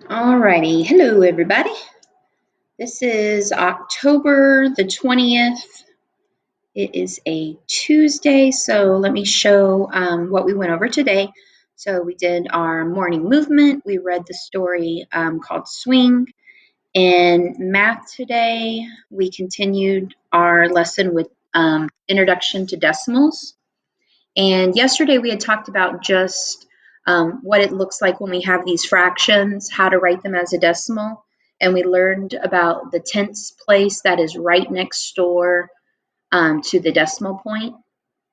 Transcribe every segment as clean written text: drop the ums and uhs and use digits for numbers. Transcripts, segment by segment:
Alrighty, hello everybody. This is October the 20th. It is a Tuesday, so let me show what we went over today. So we did our morning movement. We read the story called Swing. In math today, we continued our lesson with Introduction to Decimals. And yesterday we had talked about just what it looks like when we have these fractions, how to write them as a decimal. And we learned about the tenths place that is right next door to the decimal point,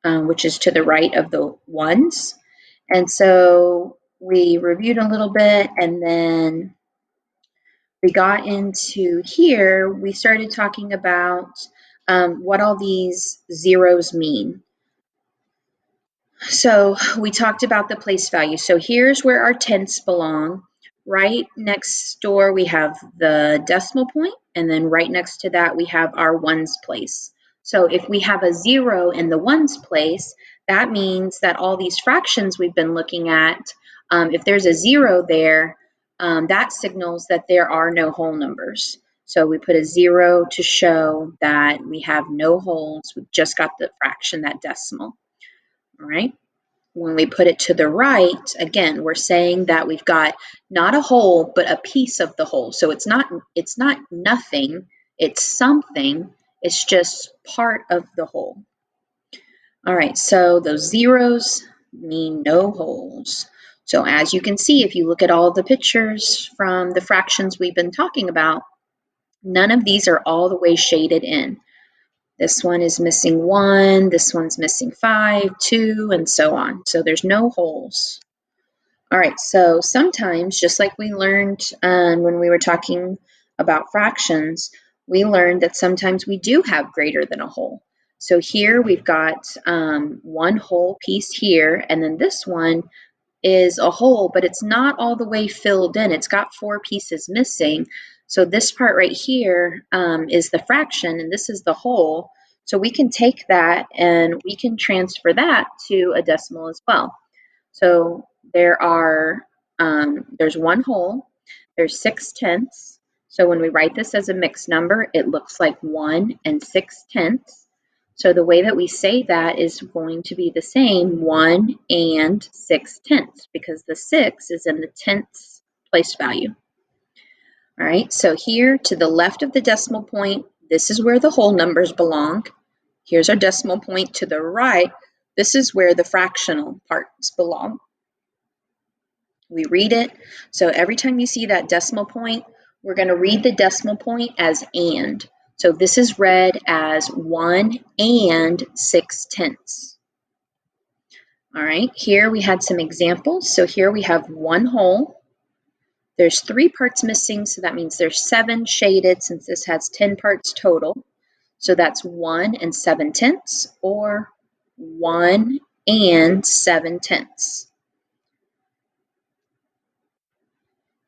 which is to the right of the ones. And so we reviewed a little bit, and then we got into here, we started talking about what all these zeros mean. So we talked about the place value. So here's where our tenths belong. Right next door, we have the decimal point, and then right next to that, we have our ones place. So if we have a 0 in the ones place, that means that all these fractions we've been looking at, if there's a 0 there, that signals that there are no whole numbers. So we put a 0 to show that we have no wholes. We've just got the fraction, that decimal. All right. When we put it to the right, again, we're saying that we've got not a whole, but a piece of the whole. So it's not nothing, it's something. It's just part of the whole. All right, so those zeros mean no wholes. So as you can see, if you look at all the pictures from the fractions we've been talking about, none of these are all the way shaded in. This one is missing 1, this one's missing 5, 2, and so on. So there's no wholes. All right, so sometimes, just like we learned when we were talking about fractions, we learned that sometimes we do have greater than a whole. So here we've got one whole piece here, and then this one is a whole, but it's not all the way filled in. It's got 4 pieces missing. So this part right here is the fraction, and this is the whole. So we can take that and we can transfer that to a decimal as well. So there's one whole, there's 6/10. So when we write this as a mixed number, it looks like 1 and 6/10. So the way that we say that is going to be the same, 1 and 6/10, because the 6 is in the tenths place value. All right, so here to the left of the decimal point, this is where the whole numbers belong. Here's our decimal point. To the right, this is where the fractional parts belong. We read it. So every time you see that decimal point, we're going to read the decimal point as and. So this is read as 1 and 6/10. All right, here we had some examples. So here we have one whole. There's 3 parts missing, so that means there's 7 shaded since this has 10 parts total. So that's 1 and 7/10, or 1 and 7/10.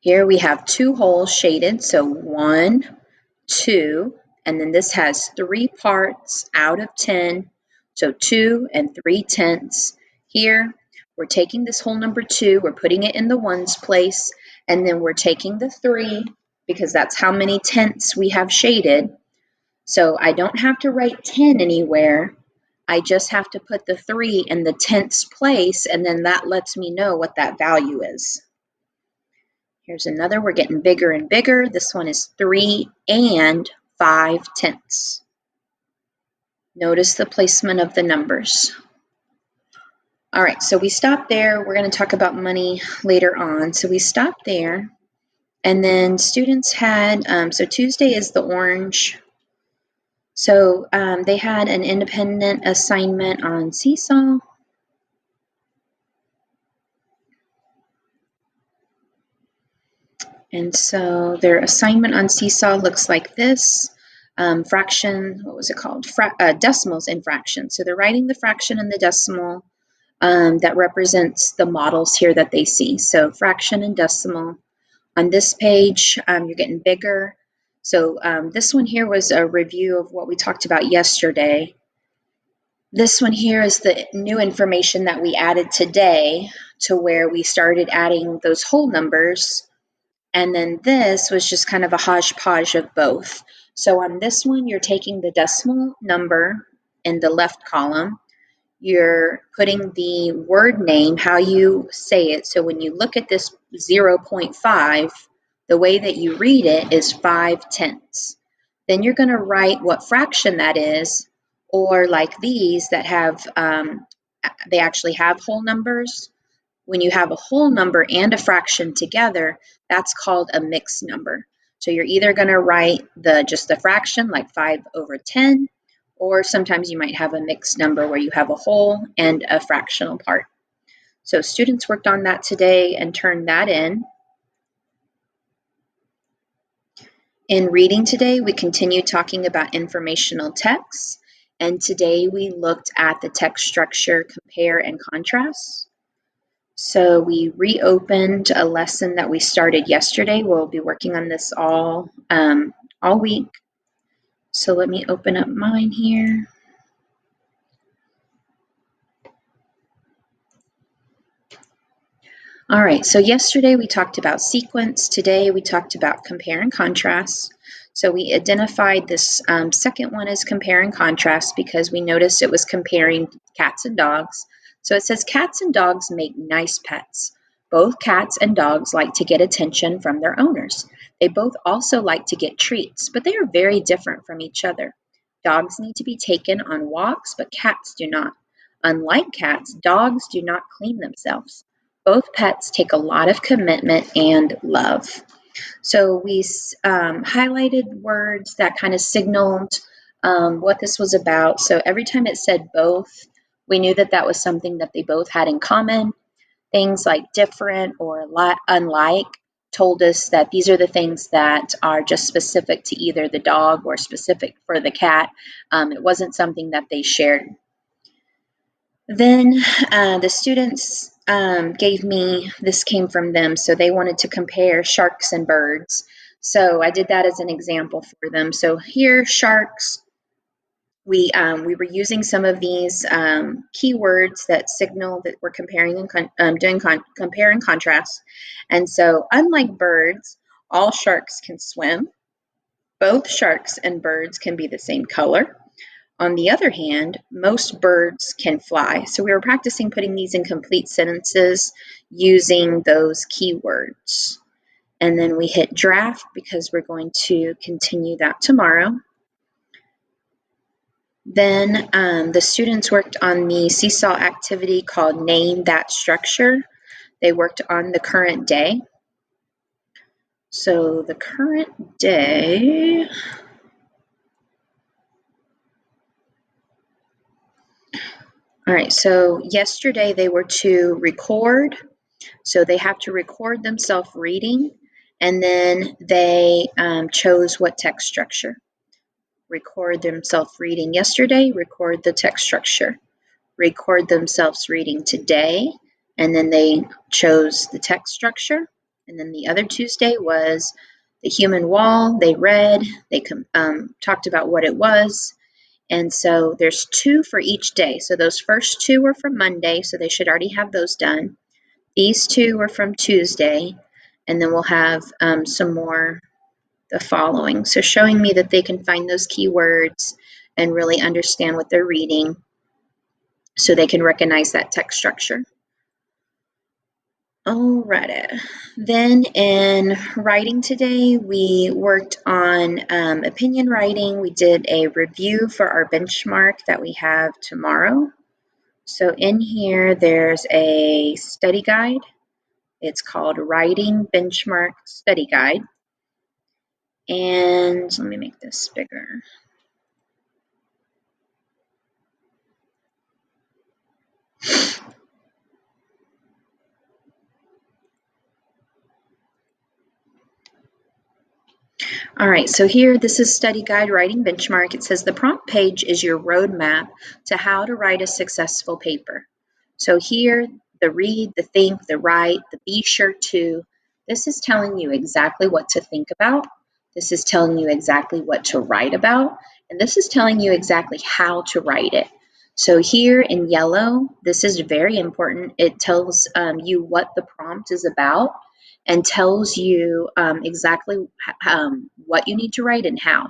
Here we have 2 holes shaded, so 1, 2, and then this has 3 parts out of 10, so 2 and 3/10. Here, we're taking this whole number 2, we're putting it in the ones place, and then we're taking the 3, because that's how many tenths we have shaded. So I don't have to write 10 anywhere, I just have to put the 3 in the tenths place, and then that lets me know what that value is. Here's another, we're getting bigger and bigger. This one is 3 and 5/10. Notice the placement of the numbers. All right, so we stopped there. We're going to talk about money later on. So we stopped there, and then students had, so Tuesday is the orange. So they had an independent assignment on Seesaw. And so their assignment on Seesaw looks like this. Fraction, what was it called? Decimals and fractions. So they're writing the fraction and the decimal that represents the models here that they see. So fraction and decimal. On this page, you're getting bigger. So this one here was a review of what we talked about yesterday. This one here is the new information that we added today, to where we started adding those whole numbers. And then this was just kind of a hodgepodge of both. So on this one, you're taking the decimal number in the left column. You're putting the word name, how you say it. So when you look at this 0.5, the way that you read it is 5/10. Then you're going to write what fraction that is, or like these that have, they actually have whole numbers. When you have a whole number and a fraction together, that's called a mixed number. So you're either going to write just the fraction, like 5/10, or sometimes you might have a mixed number where you have a whole and a fractional part. So students worked on that today and turned that in. In reading today, we continued talking about informational texts, and today we looked at the text structure, compare and contrast. So we reopened a lesson that we started yesterday. We'll be working on this all week. So let me open up mine here. All right, so yesterday we talked about sequence. Today we talked about compare and contrast. So we identified this second one as compare and contrast because we noticed it was comparing cats and dogs. So it says cats and dogs make nice pets. Both cats and dogs like to get attention from their owners. They both also like to get treats, but they are very different from each other. Dogs need to be taken on walks, but cats do not. Unlike cats, dogs do not clean themselves. Both pets take a lot of commitment and love. So we highlighted words that kind of signaled what this was about. So every time it said both, we knew that that was something that they both had in common. Things like different or unlike told us that these are the things that are just specific to either the dog or specific for the cat. It wasn't something that they shared. Then the students gave me, this came from them, so they wanted to compare sharks and birds. So I did that as an example for them. So here, sharks, we were using some of these keywords that signal that we're comparing and doing compare and contrast. And so unlike birds, all sharks can swim. Both sharks and birds can be the same color. On the other hand, most birds can fly. So we were practicing putting these in complete sentences using those keywords. And then we hit draft because we're going to continue that tomorrow. Then the students worked on the Seesaw activity called Name That Structure. They worked on the current day. So the current day, all right, so yesterday they were to record. So they have to record themselves reading, and then they chose what text structure. Record themselves reading yesterday, record the text structure. Record themselves reading today, and then they chose the text structure. And then the other Tuesday was the human wall. They read, they talked about what it was. And so there's 2 for each day. So those first 2 were from Monday, so they should already have those done. These 2 were from Tuesday, and then we'll have some more the following. So showing me that they can find those keywords and really understand what they're reading so they can recognize that text structure. Alrighty. Then in writing today, we worked on opinion writing. We did a review for our benchmark that we have tomorrow. So in here, there's a study guide. It's called Writing Benchmark Study Guide. And let me make this bigger. All right, so here, this is Study Guide Writing Benchmark. It says the prompt page is your roadmap to how to write a successful paper. So here, the read, the think, the write, the be sure to, this is telling you exactly what to think about. This is telling you exactly what to write about. And this is telling you exactly how to write it. So here in yellow, this is very important. It tells you what the prompt is about. and tells you exactly what you need to write and how.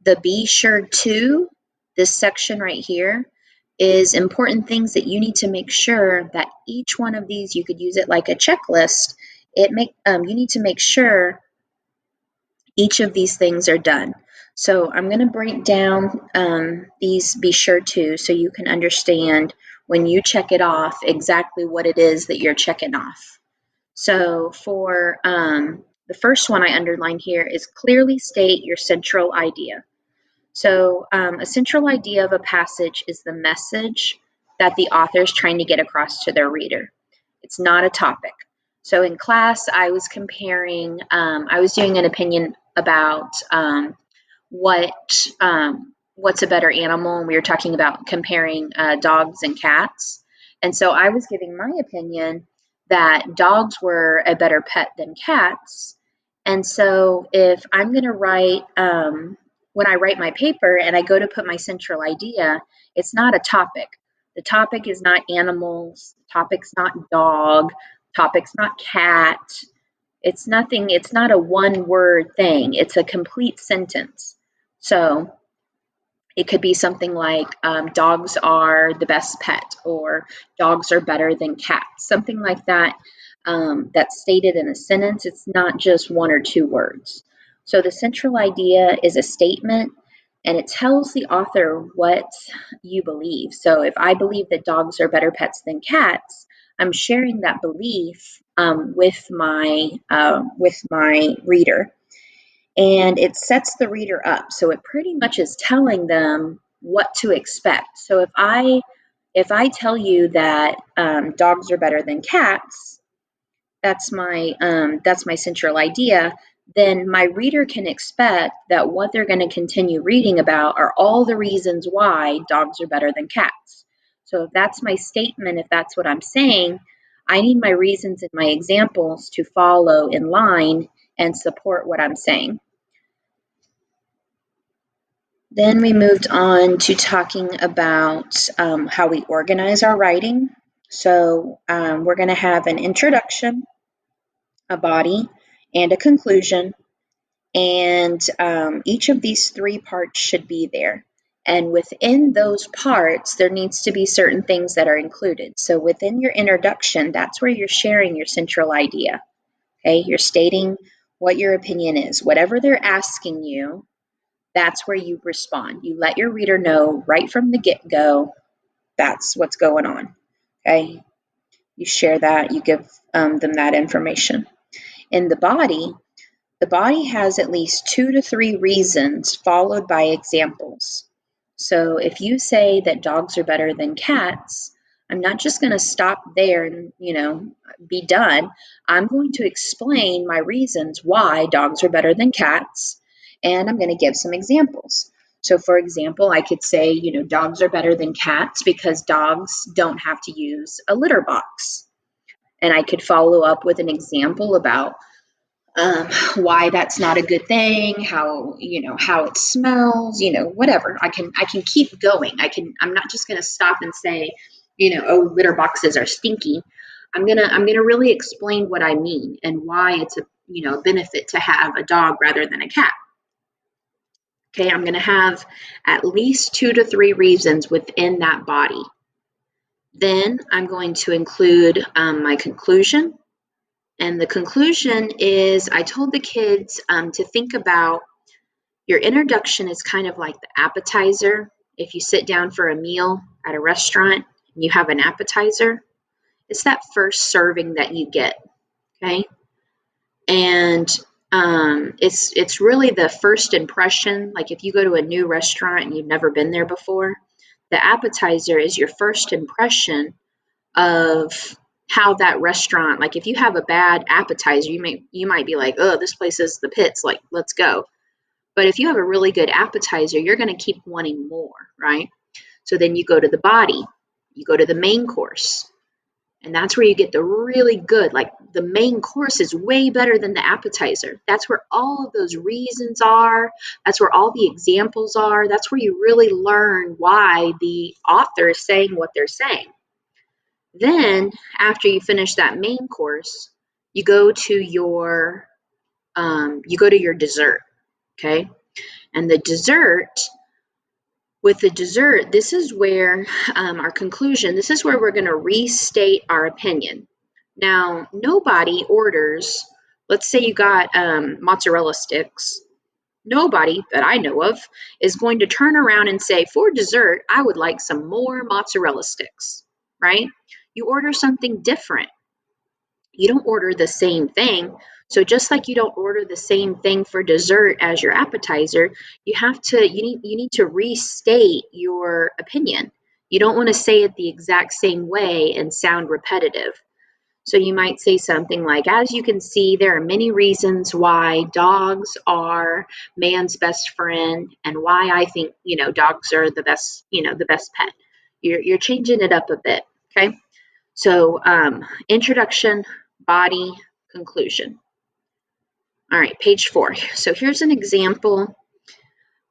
The be sure to, this section right here, is important things that you need to make sure that each one of these, you could use it like a checklist. You need to make sure each of these things are done. So I'm going to break down these be sure to so you can understand when you check it off exactly what it is that you're checking off. So for the first one I underlined here is clearly state your central idea. So a central idea of a passage is the message that the author is trying to get across to their reader. It's not a topic. So in class, I was I was doing an opinion about what what's a better animal, and we were talking about comparing dogs and cats. And so I was giving my opinion that dogs were a better pet than cats. And so if I'm going to write, when I write my paper and I go to put my central idea, it's not a topic. The topic is not animals, the topic's not dog, topic's not cat. It's nothing, it's not a one word thing, it's a complete sentence. So it could be something like dogs are the best pet, or dogs are better than cats, something like that, that's stated in a sentence. It's not just one or two words. So the central idea is a statement, and it tells the author what you believe. So if I believe that dogs are better pets than cats, I'm sharing that belief with my reader, and it sets the reader up. So it pretty much is telling them what to expect. So if I tell you that dogs are better than cats, that's my central idea. Then my reader can expect that what they're going to continue reading about are all the reasons why dogs are better than cats. So if that's my statement, if that's what I'm saying, I need my reasons and my examples to follow in line and support what I'm saying. Then we moved on to talking about how we organize our writing. So we're going to have an introduction, a body, and a conclusion. And each of these three parts should be there. And within those parts, there needs to be certain things that are included. So within your introduction, that's where you're sharing your central idea. Okay, you're stating what your opinion is. Whatever they're asking you, that's where you respond. You let your reader know right from the get-go that's what's going on. Okay, you share that, you give them that information. In the body has at least 2 to 3 reasons followed by examples. So if you say that dogs are better than cats, I'm not just going to stop there and, be done. I'm going to explain my reasons why dogs are better than cats, and I'm going to give some examples. So for example, I could say, dogs are better than cats because dogs don't have to use a litter box. And I could follow up with an example about why that's not a good thing, how it smells, whatever. I can keep going. I'm not just going to stop and say, oh, litter boxes are stinky. I'm going to really explain what I mean and why it's a benefit to have a dog rather than a cat. Okay, I'm going to have at least 2 to 3 reasons within that body. Then I'm going to include my conclusion. And the conclusion is I told the kids to think about your introduction is kind of like the appetizer. If you sit down for a meal at a restaurant and you have an appetizer, it's that first serving that you get, okay? And it's really the first impression. Like if you go to a new restaurant and you've never been there before, the appetizer is your first impression of how that restaurant, like if you have a bad appetizer, you might be like, oh, this place is the pits, like let's go. But if you have a really good appetizer, you're going to keep wanting more, right? So then you go to the body, you go to the main course, and that's where you get the really good, like the main course is way better than the appetizer. That's where all of those reasons are. That's where all the examples are. That's where you really learn why the author is saying what they're saying. Then, after you finish that main course, you go to your dessert, okay? And the dessert, with the dessert, this is where our conclusion, this is where we're going to restate our opinion. Now, nobody orders, let's say you got mozzarella sticks. Nobody that I know of is going to turn around and say, for dessert, I would like some more mozzarella sticks, right? You order something different. You don't order the same thing. So just like you don't order the same thing for dessert as your appetizer, you need to restate your opinion. You don't want to say it the exact same way and sound repetitive. So you might say something like, as you can see, there are many reasons why dogs are man's best friend and why I think, dogs are the best, the best pet. You're changing it up a bit, okay? So introduction, body, conclusion. All right, page 4. So here's an example.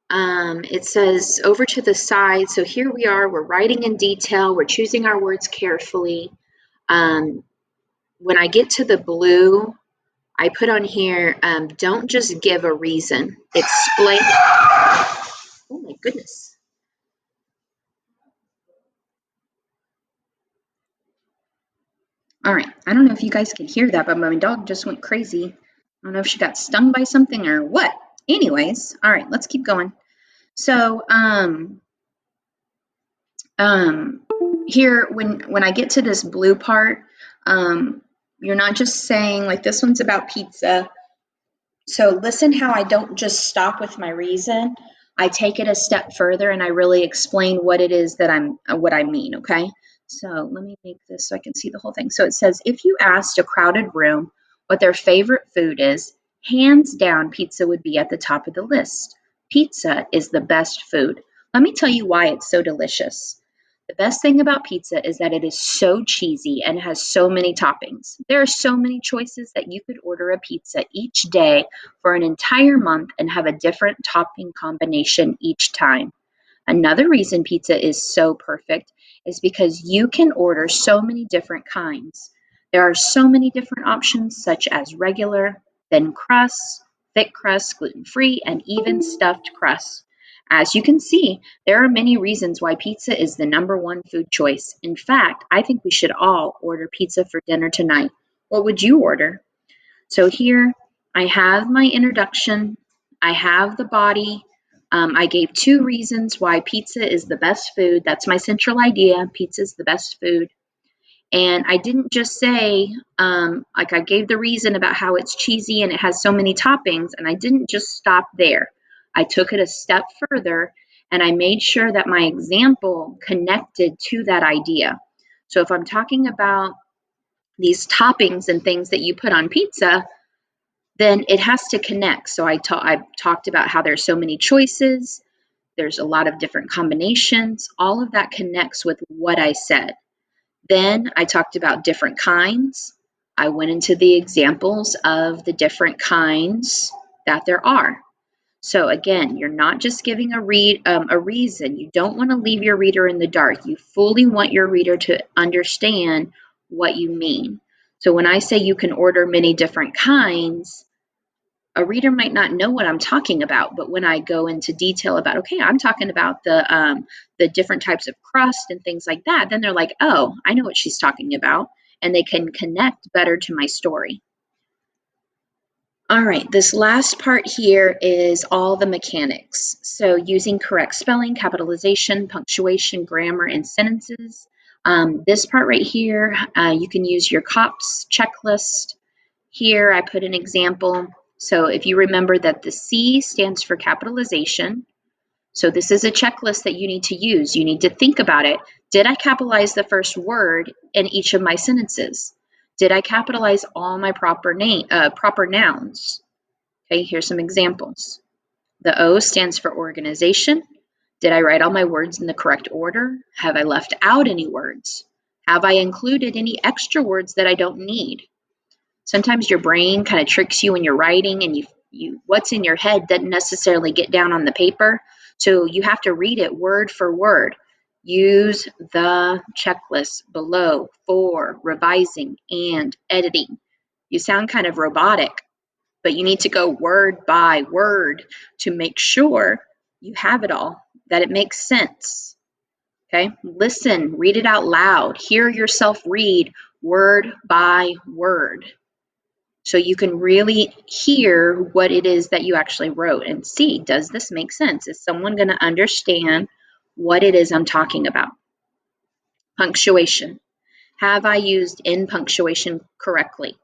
It says over to the side. So here we are, we're writing in detail, we're choosing our words carefully. When I get to the blue, I put on here, don't just give a reason. Explain. Oh my goodness. All right, I don't know if you guys can hear that, but my dog just went crazy. I don't know if she got stung by something or what. Anyways, all right, let's keep going. So, here, when I get to this blue part, you're not just saying, like, this one's about pizza. So listen how I don't just stop with my reason. I take it a step further and I really explain what it is that what I mean, okay? So let me make this so I can see the whole thing. So it says, if you asked a crowded room what their favorite food is, hands down, pizza would be at the top of the list. Pizza is the best food. Let me tell you why it's so delicious. The best thing about pizza is that it is so cheesy and has so many toppings. There are so many choices that you could order a pizza each day for an entire month and have a different topping combination each time. Another reason pizza is so perfect is because you can order so many different kinds. There are so many different options, such as regular, thin crust, thick crust, gluten-free, and even stuffed crust. As you can see, there are many reasons why pizza is the #1 food choice. In fact, I think we should all order pizza for dinner tonight. What would you order? So here I have my introduction. I have the body. I gave 2 reasons why pizza is the best food. That's my central idea. Pizza is the best food. And I didn't just say, like I gave the reason about how it's cheesy and it has so many toppings, and I didn't just stop there. I took it a step further and I made sure that my example connected to that idea. So if I'm talking about these toppings and things that you put on pizza, then it has to connect. So I talked about how there's so many choices, there's a lot of different combinations. All of that connects with what I said. Then I talked about different kinds. I went into the examples of the different kinds that there are. So again, you're not just giving a reason. You don't want to leave your reader in the dark. You fully want your reader to understand what you mean. So when I say you can order many different kinds, a reader might not know what I'm talking about, but when I go into detail about, okay, I'm talking about the different types of crust and things like that, then they're like, oh, I know what she's talking about, and they can connect better to my story. All right, this last part here is all the mechanics. So using correct spelling, capitalization, punctuation, grammar, and sentences. This part right here, you can use your COPS checklist. Here I put an example. So if you remember that the C stands for capitalization, so this is a checklist that you need to use. You need to think about it. Did I capitalize the first word in each of my sentences? Did I capitalize all my proper nouns? Okay, here's some examples. The O stands for organization. Did I write all my words in the correct order? Have I left out any words? Have I included any extra words that I don't need? Sometimes your brain kind of tricks you when you're writing and you what's in your head doesn't necessarily get down on the paper. So you have to read it word for word. Use the checklist below for revising and editing. You sound kind of robotic, but you need to go word by word to make sure you have it all, that it makes sense. Okay? Listen, read it out loud, hear yourself read word by word, so you can really hear what it is that you actually wrote and see, does this make sense? Is someone going to understand what it is I'm talking about? Punctuation. Have I used in punctuation correctly?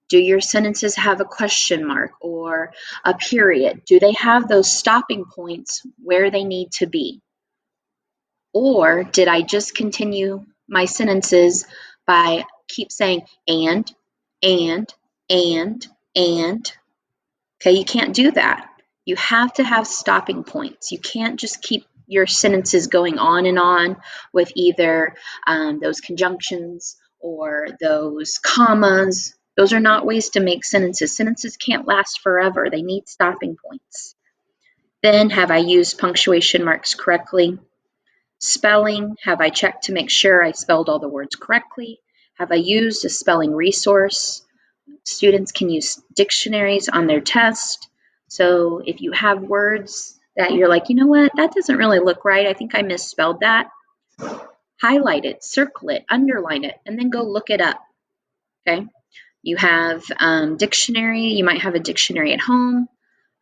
Do your sentences have a question mark or a period? Do they have those stopping points where they need to be? Or did I just continue my sentences by keep saying and, and, and, and? Okay, you can't do that. You have to have stopping points. You can't just keep your sentences going on and on with either those conjunctions or those commas. Those are not ways to make sentences. Sentences can't last forever. They need stopping points. Then, have I used punctuation marks correctly? Spelling, have I checked to make sure I spelled all the words correctly? Have I used a spelling resource? Students can use dictionaries on their test. So if you have words that you're like, you know what, that doesn't really look right, I think I misspelled that, highlight it, circle it, underline it, and then go look it up. Okay? You have dictionary. You might have a dictionary at home.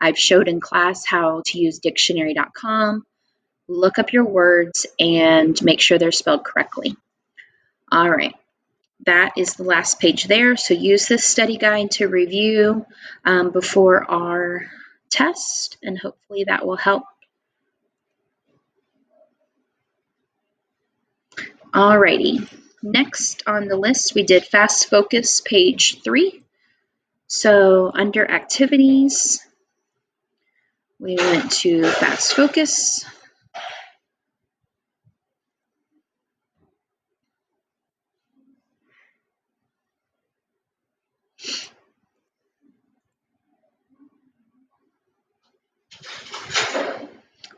I've showed in class how to use dictionary.com. Look up your words and make sure they're spelled correctly. All right. That is the last page there. So use this study guide to review before our test, and hopefully that will help. Alrighty. Next on the list, we did Fast Focus, page 3. So under activities, we went to Fast Focus.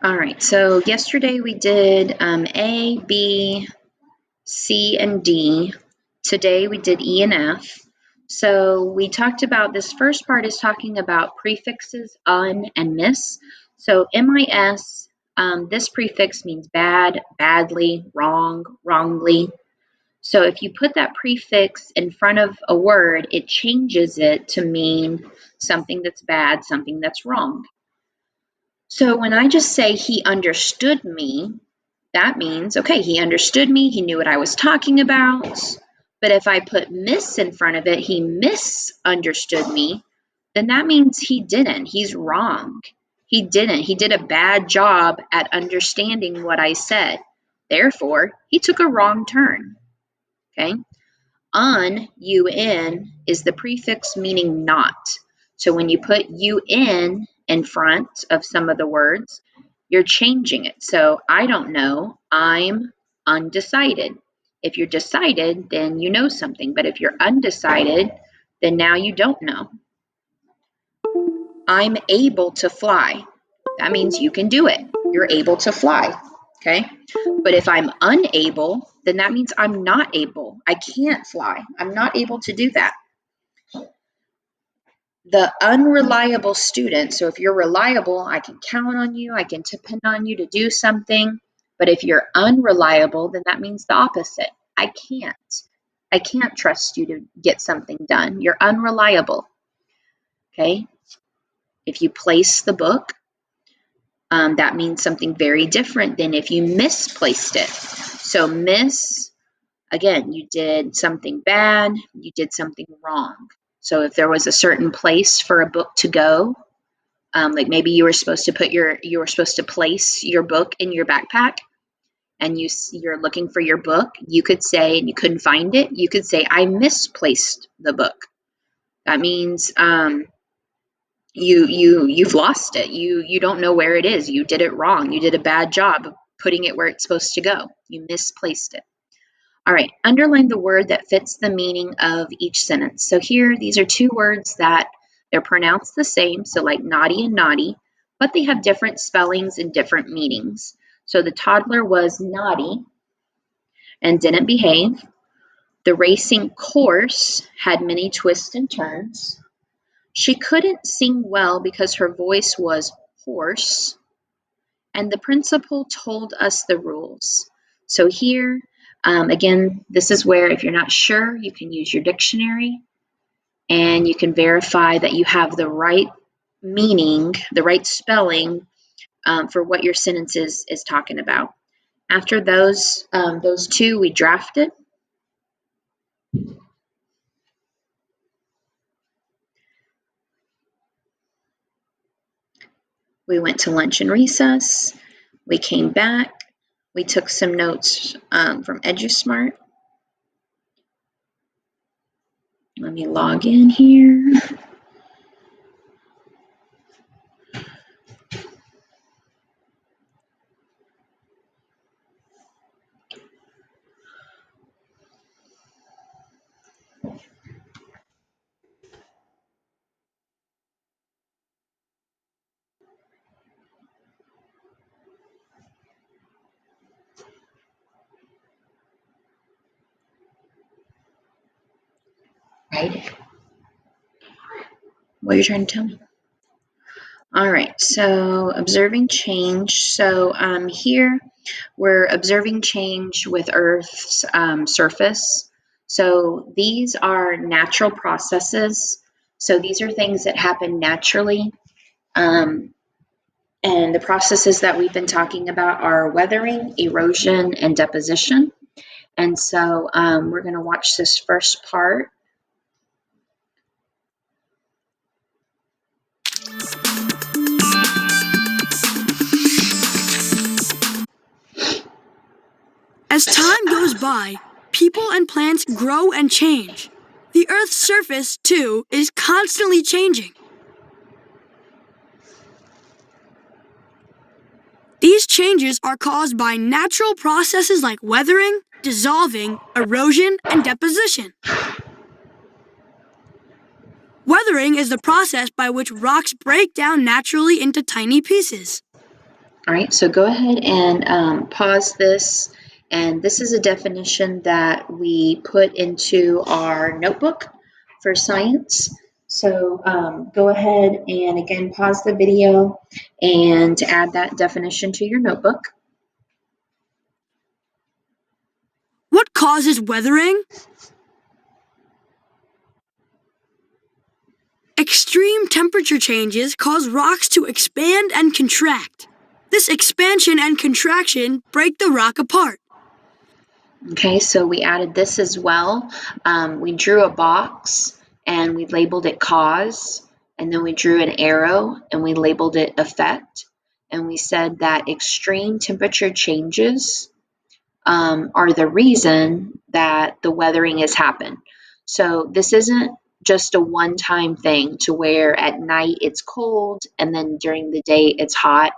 All right, so yesterday we did A, B, C, and D. Today we did E and F. So we talked about, this first part is talking about prefixes, un, and miss. So MIS, this prefix means bad, badly, wrong, wrongly. So if you put that prefix in front of a word, it changes it to mean something that's bad, something that's wrong. So when I just say he understood me, that means, okay, he understood me, he knew what I was talking about. But if I put miss in front of it, he misunderstood me, then that means he didn't. He's wrong. He didn't. He did a bad job at understanding what I said. Therefore, he took a wrong turn. Okay? Un, un, is the prefix meaning not. So when you put un in front of some of the words, you're changing it. So I don't know, I'm undecided. If you're decided, then you know something. But if you're undecided, then now you don't know. I'm able to fly. That means you can do it. You're able to fly. Okay? But if I'm unable, then that means I'm not able. I can't fly. I'm not able to do that. The unreliable student, so if you're reliable, I can count on you, I can depend on you to do something. But if you're unreliable, then that means the opposite. I can't trust you to get something done. You're unreliable. Okay? If you place the book, that means something very different than if you misplaced it. So miss, again, you did something bad, you did something wrong. So if there was a certain place for a book to go, like maybe you were supposed to place your book in your backpack, and you're looking for your book, you could say, and you couldn't find it, you could say, I misplaced the book. That means you've lost it. You don't know where it is. You did it wrong. You did a bad job of putting it where it's supposed to go. You misplaced it. All right, underline the word that fits the meaning of each sentence. So here, these are two words that they're pronounced the same, so like naughty and naughty, but they have different spellings and different meanings. So the toddler was naughty and didn't behave. The racing course had many twists and turns. She couldn't sing well because her voice was hoarse, and the principal told us the rules. So here, again, this is where if you're not sure, you can use your dictionary and you can verify that you have the right meaning, the right spelling for what your sentence is talking about. After those two we drafted, we went to lunch and recess. We came back. We took some notes from EduSmart. Let me log in here. Right? What are you trying to tell me? All right, so observing change. So here we're observing change with Earth's surface. So these are natural processes. So these are things that happen naturally. And the processes that we've been talking about are weathering, erosion, and deposition. And so we're going to watch this first part. As time goes by, people and plants grow and change. The Earth's surface, too, is constantly changing. These changes are caused by natural processes like weathering, dissolving, erosion, and deposition. Weathering is the process by which rocks break down naturally into tiny pieces. All right, so go ahead and pause this. And this is a definition that we put into our notebook for science. So go ahead and again, pause the video and add that definition to your notebook. What causes weathering? Extreme temperature changes cause rocks to expand and contract. This expansion and contraction break the rock apart. Okay, so we added this as well. We drew a box and we labeled it cause, and then we drew an arrow and we labeled it effect. And we said that extreme temperature changes are the reason that the weathering has happened. So this isn't just a one-time thing to where at night it's cold and then during the day it's hot.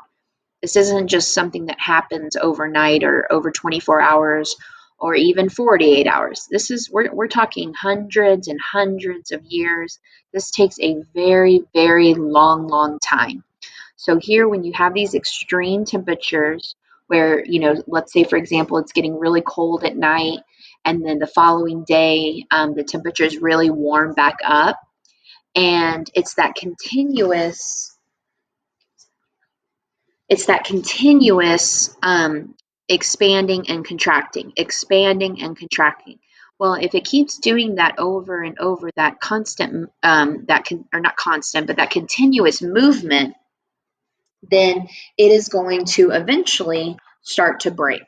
This isn't just something that happens overnight or over 24 hours or even 48 hours. This is we're talking hundreds and hundreds of years. This takes a very, very long time. So here, when you have these extreme temperatures where, let's say, for example, it's getting really cold at night, and then the following day, the temperatures really warm back up, and it's that continuous expanding and contracting. Well, if it keeps doing that over and over, that constant, or not constant, but that continuous movement, then it is going to eventually start to break.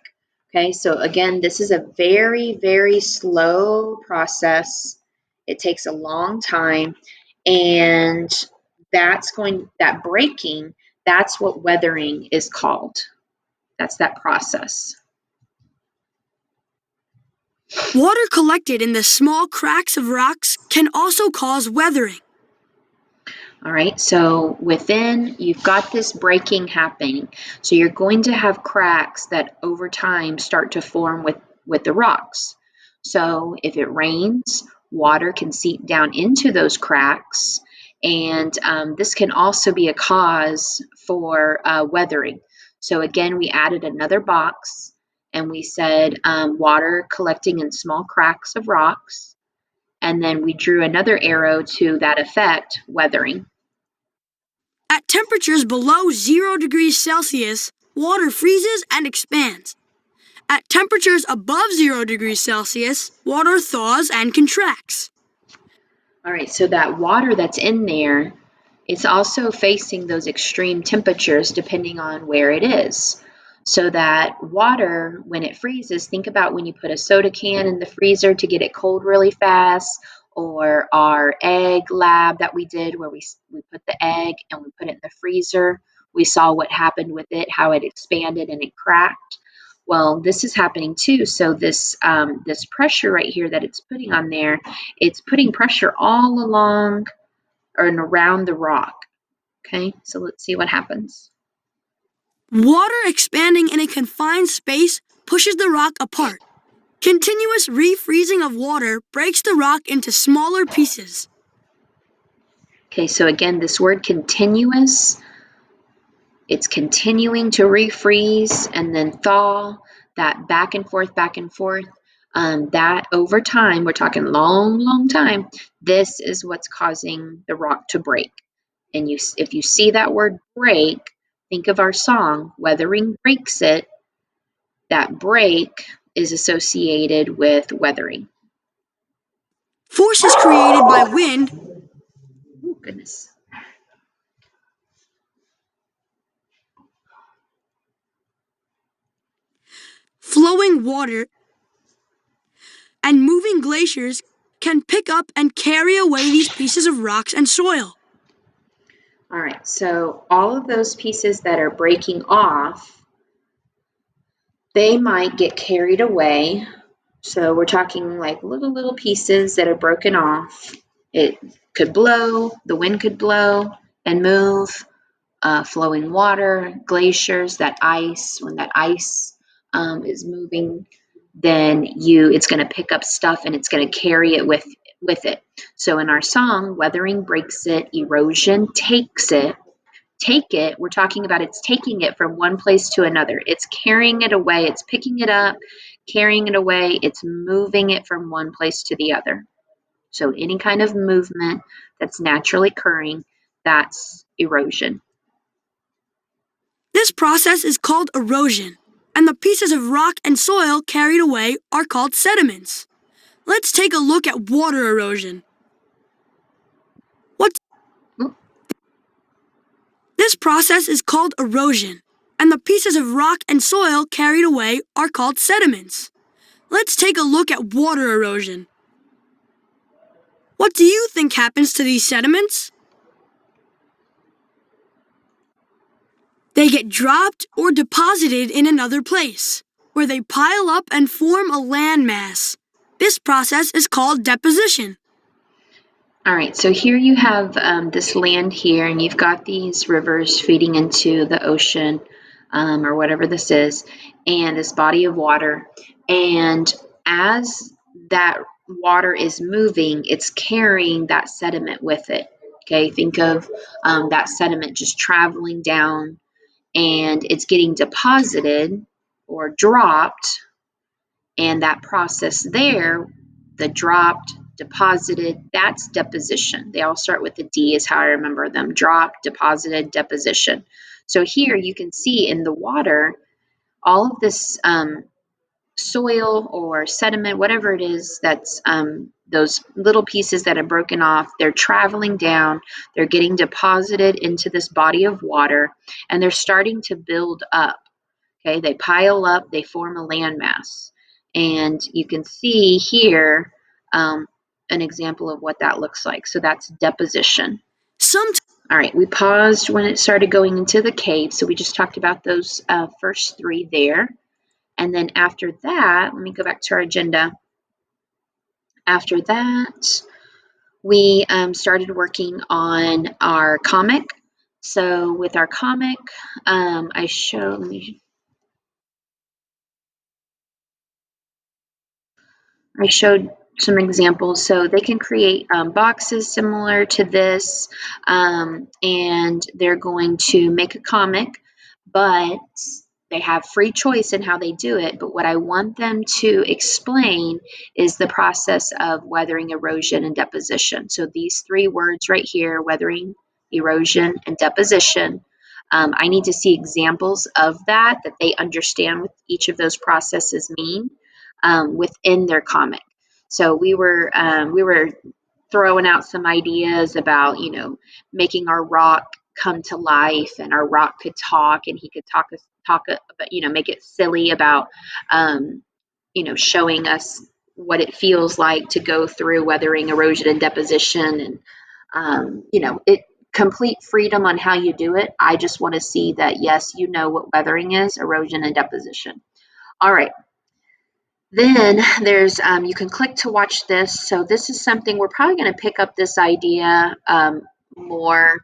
Okay, so again, this is a very, very slow process. It takes a long time, and that breaking, that's what weathering is called. That's that process. Water collected in the small cracks of rocks can also cause weathering. All right, so within, you've got this breaking happening. So you're going to have cracks that over time start to form with the rocks. So if it rains, water can seep down into those cracks, and this can also be a cause for weathering. So again, we added another box and we said water collecting in small cracks of rocks, and then we drew another arrow to that effect, weathering. At temperatures below 0 degrees Celsius, water freezes and expands. At temperatures above 0 degrees Celsius, water thaws and contracts. All right, so that water that's in there, it's also facing those extreme temperatures depending on where it is. So that water, when it freezes, think about when you put a soda can in the freezer to get it cold really fast, or our egg lab that we did where we put the egg and we put it in the freezer. We saw what happened with it, how it expanded and it cracked. Well, this is happening too. So this pressure right here that it's putting on there, it's putting pressure all along and around the rock. Okay, so let's see what happens. Water expanding in a confined space pushes the rock apart. Continuous refreezing of water breaks the rock into smaller pieces. Okay, so again, this word continuous, it's continuing to refreeze and then thaw, that back and forth, back and forth. That over time, we're talking long, long time, this is what's causing the rock to break. And if you see that word break, think of our song, Weathering Breaks It. That break is associated with weathering. Forces created by wind, Oh, goodness. flowing water, and moving glaciers can pick up and carry away these pieces of rocks and soil. All right, so all of those pieces that are breaking off, they might get carried away. So we're talking like little pieces that are broken off. It could blow, the wind could blow and move, flowing water, glaciers, that ice, when that ice is moving, then it's going to pick up stuff and it's going to carry it with it. So in our song, weathering breaks it, erosion takes it. Take it, we're talking about it's taking it from one place to another. It's carrying it away, it's picking it up, carrying it away, it's moving it from one place to the other. So any kind of movement that's naturally occurring, that's erosion. This process is called erosion, and the pieces of rock and soil carried away are called sediments. Let's take a look at water erosion. This process is called erosion, and the pieces of rock and soil carried away are called sediments. Let's take a look at water erosion. What do you think happens to these sediments? They get dropped or deposited in another place, where they pile up and form a landmass. This process is called deposition. All right, so here you have this land here, and you've got these rivers feeding into the ocean, or whatever this is, and this body of water. And as that water is moving, it's carrying that sediment with it. Okay, think of that sediment just traveling down, and it's getting deposited or dropped, and that process there, the dropped, deposited, that's deposition. They all start with a D is how I remember them. Dropped, deposited, deposition. So here you can see in the water, all of this soil or sediment, whatever it is, that's those little pieces that are broken off, they're traveling down, they're getting deposited into this body of water, and they're starting to build up. Okay, they pile up, they form a landmass. And you can see here an example of what that looks like. So that's deposition. All right, we paused when it started going into the cave. So we just talked about those first three there. And then after that, let me go back to our agenda. After that, we started working on our comic. So with our comic, let me I showed some examples. So they can create boxes similar to this, and they're going to make a comic, but they have free choice in how they do it, but what I want them to explain is the process of weathering, erosion, and deposition. So these three words right here, weathering, erosion, and deposition, I need to see examples of that they understand what each of those processes mean within their comic. So we were throwing out some ideas about, making our rock come to life, and our rock could talk, and he could talk about, make it silly about, showing us what it feels like to go through weathering, erosion, and deposition, and it complete freedom on how you do it. I just want to see that, yes, you know what weathering is, erosion, and deposition. All right. Then there's, you can click to watch this. So this is something we're probably going to pick up this idea more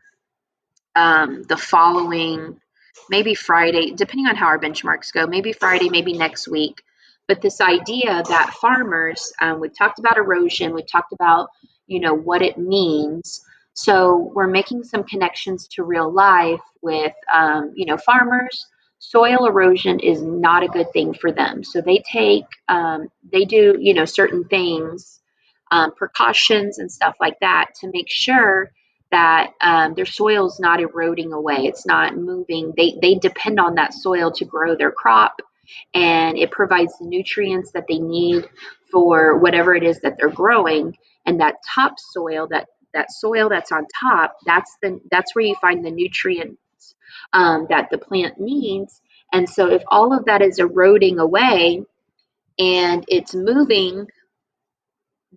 the following, maybe Friday, depending on how our benchmarks go, maybe Friday, maybe next week. But this idea that farmers, we've talked about erosion, we've talked about, what it means. So we're making some connections to real life with, farmers. Soil erosion is not a good thing for them. So they do, certain things, precautions and stuff like that to make sure that their soil is not eroding away. It's not moving. They depend on that soil to grow their crop, and it provides the nutrients that they need for whatever it is that they're growing. And that topsoil, that soil that's on top, that's where you find the nutrients that the plant needs. And so if all of that is eroding away and it's moving,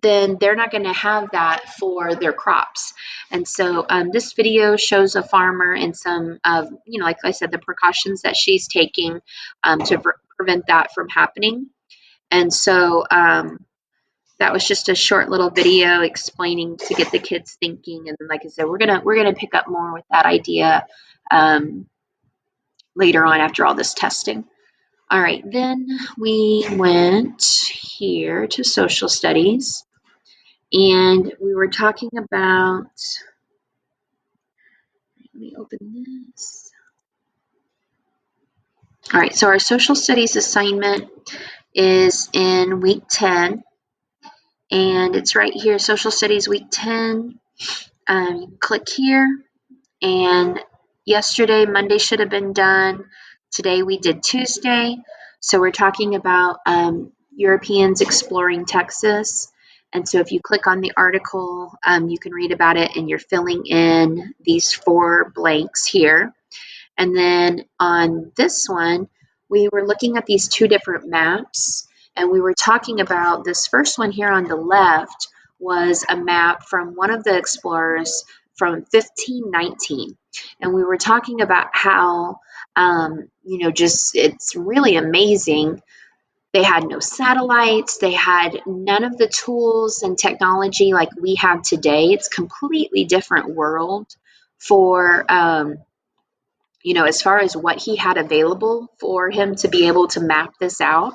then they're not going to have that for their crops. And so this video shows a farmer and some of, like I said, the precautions that she's taking to prevent that from happening. And so that was just a short little video explaining to get the kids thinking. And then, like I said, we're gonna pick up more with that idea later on after all this testing. All right, then we went here to social studies. And we were talking about, let me open this. All right, so our social studies assignment is in week 10, and it's right here, social studies week 10. You click here, and yesterday, Monday should have been done. Today we did Tuesday. So we're talking about Europeans exploring Texas. And so if you click on the article, you can read about it, and you're filling in these 4 blanks here. And then on this one, we were looking at these 2 different maps, and we were talking about this first one here on the left was a map from one of the explorers from 1519. And we were talking about how, just it's really amazing. They had no satellites. They had none of the tools and technology like we have today. It's completely different world for, as far as what he had available for him to be able to map this out.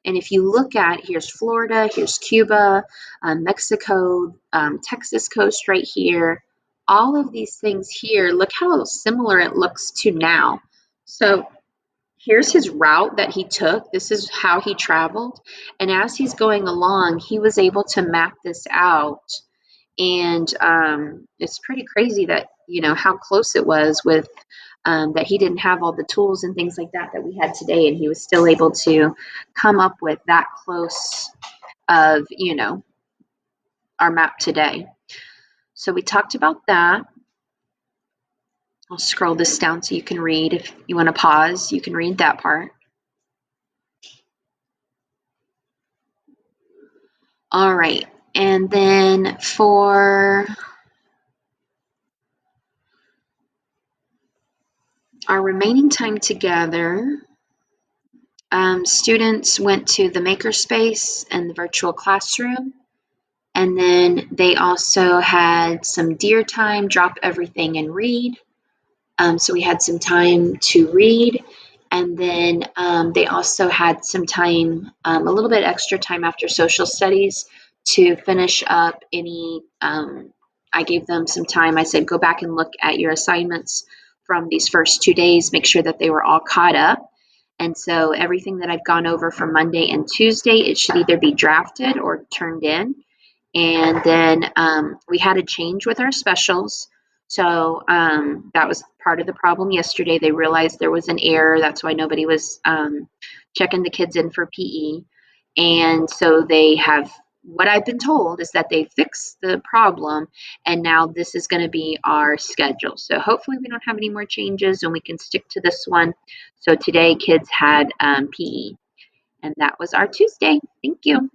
And if you look at, here's Florida, here's Cuba, Mexico, Texas coast right here, all of these things here, look how similar it looks to now. So here's his route that he took. This is how he traveled. And as he's going along, he was able to map this out. And it's pretty crazy that, how close it was with that he didn't have all the tools and things like that we had today. And he was still able to come up with that close of, our map today. So we talked about that. I'll scroll this down so you can read. If you want to pause, you can read that part. All right. And then for our remaining time together, students went to the makerspace and the virtual classroom. And then they also had some deer time, drop everything and read. So we had some time to read. And then they also had some time, a little bit extra time after social studies to finish up any, I gave them some time. I said, go back and look at your assignments from these first 2 days, make sure that they were all caught up. And so everything that I've gone over for Monday and Tuesday, it should either be drafted or turned in. And then we had a change with our specials. So that was part of the problem yesterday. They realized there was an error. That's why nobody was checking the kids in for PE. And so they have, what I've been told is that they fixed the problem, and now this is going to be our schedule. So hopefully we don't have any more changes and we can stick to this one. So today kids had PE, and that was our Tuesday. Thank you.